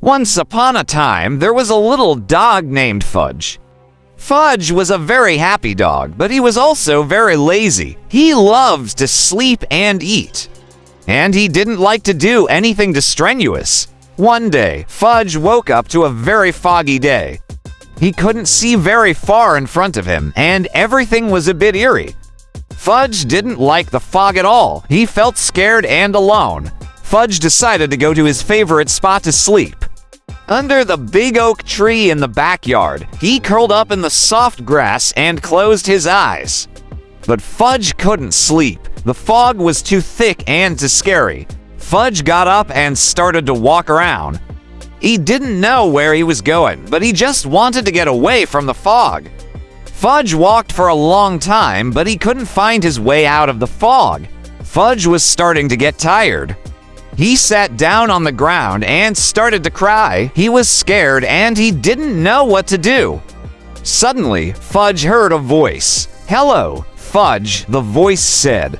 Once upon a time, there was a little dog named Fudge. Fudge was a very happy dog, but he was also very lazy. He loved to sleep and eat. And he didn't like to do anything too strenuous. One day, Fudge woke up to a very foggy day. He couldn't see very far in front of him, and everything was a bit eerie. Fudge didn't like the fog at all. He felt scared and alone. Fudge decided to go to his favorite spot to sleep. Under the big oak tree in the backyard, he curled up in the soft grass and closed his eyes. But Fudge couldn't sleep. The fog was too thick and too scary. Fudge got up and started to walk around. He didn't know where he was going, but he just wanted to get away from the fog. Fudge walked for a long time, but he couldn't find his way out of the fog. Fudge was starting to get tired. He sat down on the ground and started to cry. He was scared and he didn't know what to do. Suddenly, Fudge heard a voice. "Hello, Fudge," the voice said.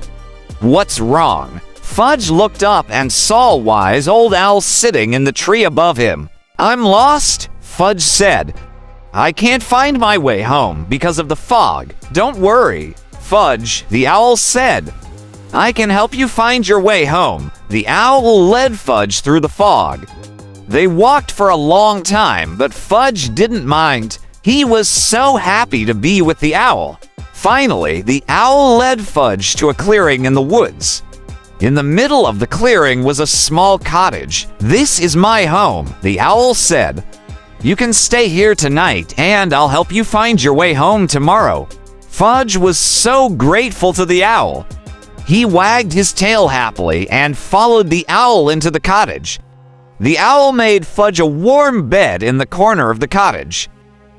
"What's wrong?" Fudge looked up and saw a wise old owl sitting in the tree above him. "I'm lost," Fudge said. "I can't find my way home because of the fog." "Don't worry, Fudge," the owl said. "I can help you find your way home." The owl led Fudge through the fog. They walked for a long time, but Fudge didn't mind. He was so happy to be with the owl. Finally, the owl led Fudge to a clearing in the woods. In the middle of the clearing was a small cottage. "This is my home," the owl said. "You can stay here tonight, and I'll help you find your way home tomorrow." Fudge was so grateful to the owl. He wagged his tail happily and followed the owl into the cottage. The owl made Fudge a warm bed in the corner of the cottage.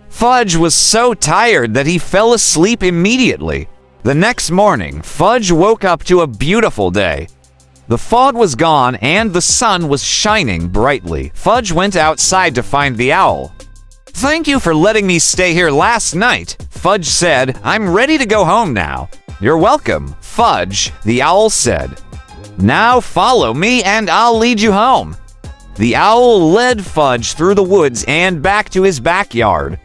Fudge was so tired that he fell asleep immediately. The next morning, Fudge woke up to a beautiful day. The fog was gone and the sun was shining brightly. Fudge went outside to find the owl. "Thank you for letting me stay here last night," Fudge said. "I'm ready to go home now." "You're welcome, Fudge," the owl said. "Now follow me and I'll lead you home." The owl led Fudge through the woods and back to his backyard.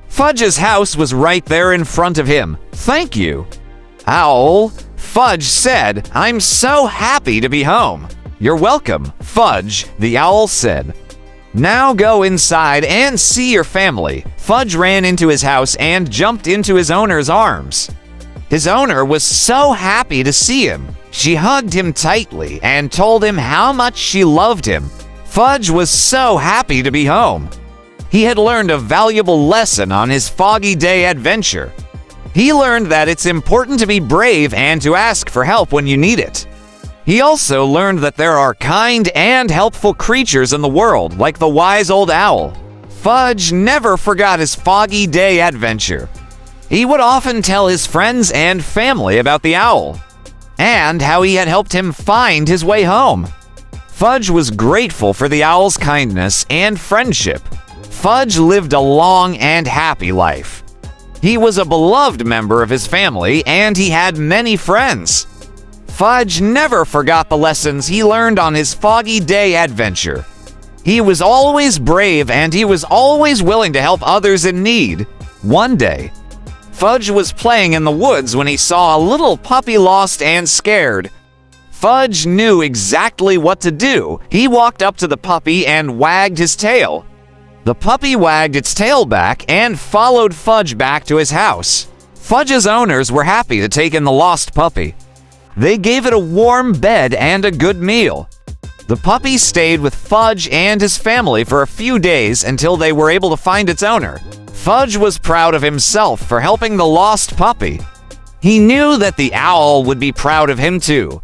Fudge's house was right there in front of him. "Thank you, Owl," Fudge said. "I'm so happy to be home." "You're welcome, Fudge," the owl said. "Now go inside and see your family." Fudge ran into his house and jumped into his owner's arms. His owner was so happy to see him. She hugged him tightly and told him how much she loved him. Fudge was so happy to be home. He had learned a valuable lesson on his foggy day adventure. He learned that it's important to be brave and to ask for help when you need it. He also learned that there are kind and helpful creatures in the world, like the wise old owl. Fudge never forgot his foggy day adventure. He would often tell his friends and family about the owl, and how he had helped him find his way home. Fudge was grateful for the owl's kindness and friendship. Fudge lived a long and happy life. He was a beloved member of his family, and he had many friends. Fudge never forgot the lessons he learned on his foggy day adventure. He was always brave, and he was always willing to help others in need. One day, Fudge was playing in the woods when he saw a little puppy lost and scared. Fudge knew exactly what to do. He walked up to the puppy and wagged his tail. The puppy wagged its tail back and followed Fudge back to his house. Fudge's owners were happy to take in the lost puppy. They gave it a warm bed and a good meal. The puppy stayed with Fudge and his family for a few days until they were able to find its owner. Fudge was proud of himself for helping the lost puppy. He knew that the owl would be proud of him too.